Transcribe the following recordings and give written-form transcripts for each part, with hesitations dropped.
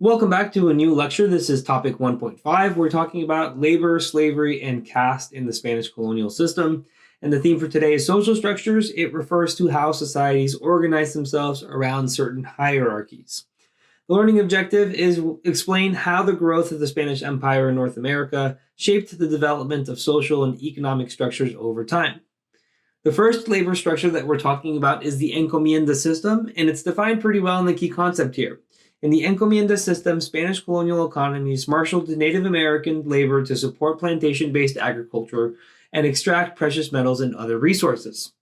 Welcome back to a new lecture. This is topic 1.5. We're talking about labor, slavery, and caste in the Spanish colonial system. And the theme for today is social structures. It refers to how societies organize themselves around certain hierarchies. The learning objective is explain how the growth of the Spanish Empire in North America shaped the development of social and economic structures over time. The first labor structure that we're talking about is the encomienda system, and it's defined pretty well in the key concept here. In the encomienda system, Spanish colonial economies marshaled Native American labor to support plantation-based agriculture and extract precious metals and other resources.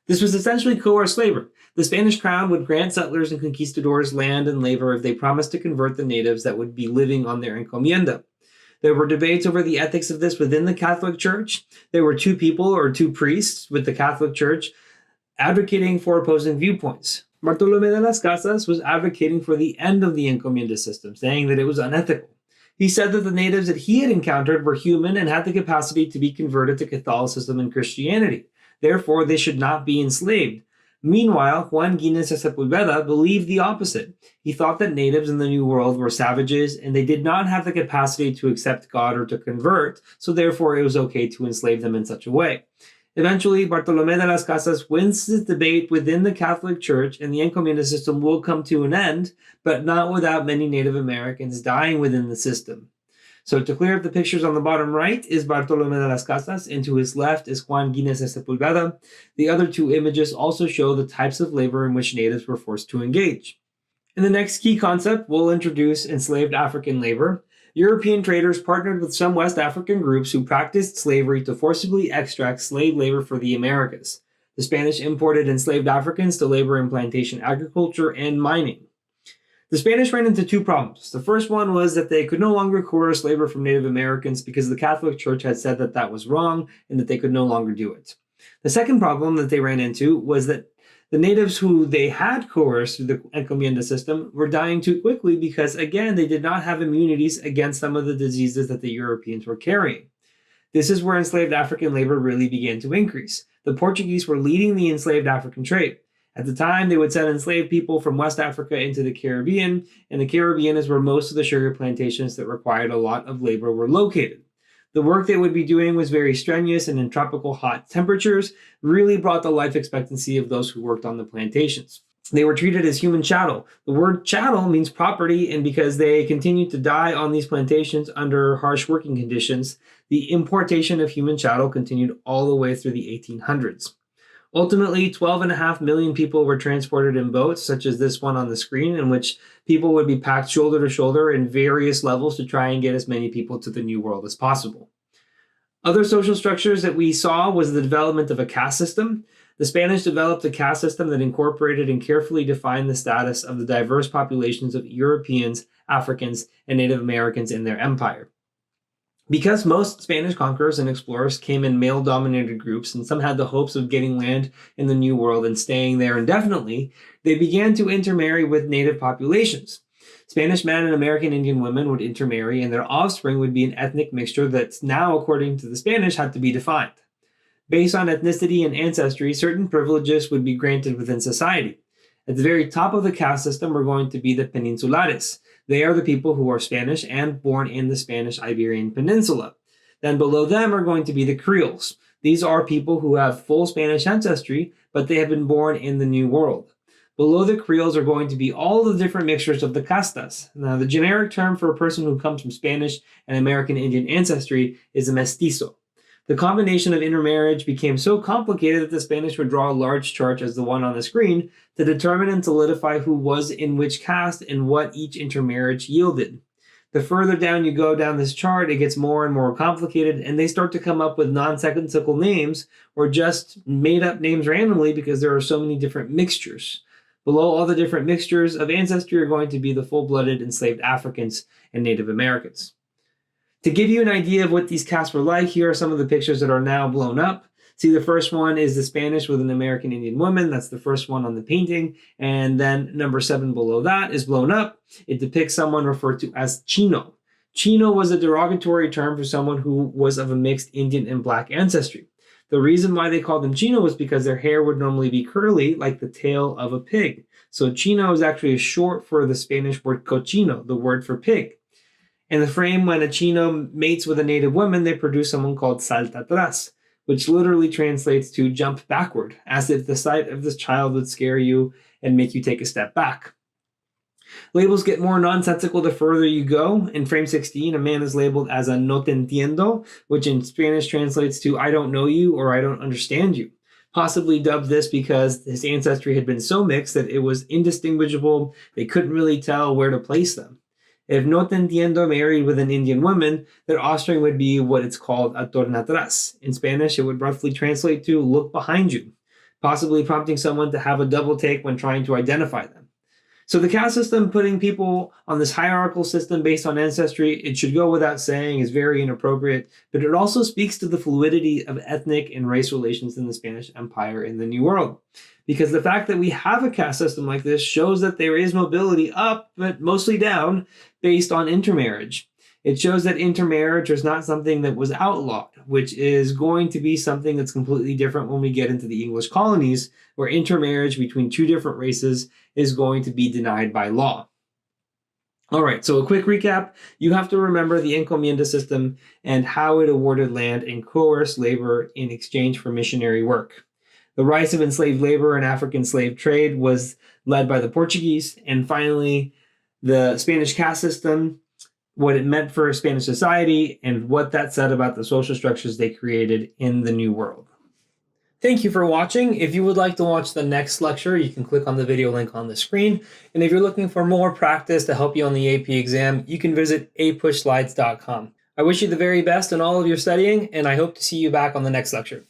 This was essentially coerced labor. The Spanish crown would grant settlers and conquistadors land and labor if they promised to convert the natives that would be living on their encomienda. There were debates over the ethics of this within the Catholic Church. There were two people or two priests with the Catholic Church advocating for opposing viewpoints. Bartolomé de las Casas was advocating for the end of the encomienda system, saying that it was unethical. He said that the natives that he had encountered were human and had the capacity to be converted to Catholicism and Christianity. Therefore, they should not be enslaved. Meanwhile, Juan Guinness de Sepulveda believed the opposite. He thought that natives in the New World were savages and they did not have the capacity to accept God or to convert, so therefore it was okay to enslave them in such a way. Eventually, Bartolomé de las Casas wins this debate within the Catholic Church, and the encomienda system will come to an end, but not without many Native Americans dying within the system. So to clear up the pictures, on the bottom right is Bartolomé de las Casas, and to his left is Juan Guinness de Sepulveda. The other two images also show the types of labor in which natives were forced to engage. In the next key concept, we'll introduce enslaved African labor. European traders partnered with some West African groups who practiced slavery to forcibly extract slave labor for the Americas. The Spanish imported enslaved Africans to labor in plantation agriculture and mining. The Spanish ran into two problems. The first one was that they could no longer coerce labor from Native Americans because the Catholic Church had said that that was wrong and that they could no longer do it. The second problem that they ran into was that the natives who they had coerced through the encomienda system were dying too quickly because, again, they did not have immunities against some of the diseases that the Europeans were carrying. This is where enslaved African labor really began to increase. The Portuguese were leading the enslaved African trade. At the time, they would send enslaved people from West Africa into the Caribbean, and the Caribbean is where most of the sugar plantations that required a lot of labor were located. The work they would be doing was very strenuous and in tropical hot temperatures really brought the life expectancy of those who worked on the plantations. They were treated as human chattel. The word chattel means property, and because they continued to die on these plantations under harsh working conditions, the importation of human chattel continued all the way through the 1800s. Ultimately, 12.5 million people were transported in boats, such as this one on the screen, in which people would be packed shoulder to shoulder in various levels to try and get as many people to the New World as possible. Other social structures that we saw was the development of a caste system. The Spanish developed a caste system that incorporated and carefully defined the status of the diverse populations of Europeans, Africans, and Native Americans in their empire. Because most Spanish conquerors and explorers came in male-dominated groups, and some had the hopes of getting land in the New World and staying there indefinitely, they began to intermarry with native populations. Spanish men and American Indian women would intermarry, and their offspring would be an ethnic mixture that now, according to the Spanish, had to be defined. Based on ethnicity and ancestry, certain privileges would be granted within society. At the very top of the caste system were going to be the peninsulares. They are the people who are Spanish and born in the Spanish Iberian Peninsula. Then below them are going to be the Creoles. These are people who have full Spanish ancestry, but they have been born in the New World. Below the Creoles are going to be all the different mixtures of the castas. Now, the generic term for a person who comes from Spanish and American Indian ancestry is a mestizo. The combination of intermarriage became so complicated that the Spanish would draw a large chart as the one on the screen to determine and solidify who was in which caste and what each intermarriage yielded. The further down you go down this chart, it gets more and more complicated, and they start to come up with nonsensical names or just made up names randomly because there are so many different mixtures. Below all the different mixtures of ancestry are going to be the full-blooded enslaved Africans and Native Americans. To give you an idea of what these castes were like, here are some of the pictures that are now blown up. See, the first one is the Spanish with an American Indian woman. That's the first one on the painting. And then number 7 below that is blown up. It depicts someone referred to as Chino. Chino was a derogatory term for someone who was of a mixed Indian and Black ancestry. The reason why they called them chino was because their hair would normally be curly like the tail of a pig. So chino is actually a short for the Spanish word cochino, the word for pig. In the frame, when a chino mates with a native woman, they produce someone called salta atrás, which literally translates to jump backward, as if the sight of this child would scare you and make you take a step back. Labels get more nonsensical the further you go. In frame 16, a man is labeled as a no te entiendo, which in Spanish translates to I don't know you or I don't understand you. Possibly dubbed this because his ancestry had been so mixed that it was indistinguishable. They couldn't really tell where to place them. If no te entiendo married with an Indian woman, their offspring would be what it's called a torna atrás. In Spanish, it would roughly translate to look behind you, possibly prompting someone to have a double take when trying to identify them. So the caste system, putting people on this hierarchical system based on ancestry, it should go without saying, is very inappropriate, but it also speaks to the fluidity of ethnic and race relations in the Spanish Empire in the New World. Because the fact that we have a caste system like this shows that there is mobility up, but mostly down, based on intermarriage. It shows that intermarriage is not something that was outlawed, which is going to be something that's completely different when we get into the English colonies, where intermarriage between two different races is going to be denied by law. All right, so a quick recap. You have to remember the encomienda system and how it awarded land and coerced labor in exchange for missionary work. The rise of enslaved labor and African slave trade was led by the Portuguese. And finally, the Spanish caste system, what it meant for Spanish society, and what that said about the social structures they created in the New World. Thank you for watching. If you would like to watch the next lecture, you can click on the video link on the screen. And if you're looking for more practice to help you on the AP exam, you can visit apushslides.com. I wish you the very best in all of your studying, and I hope to see you back on the next lecture.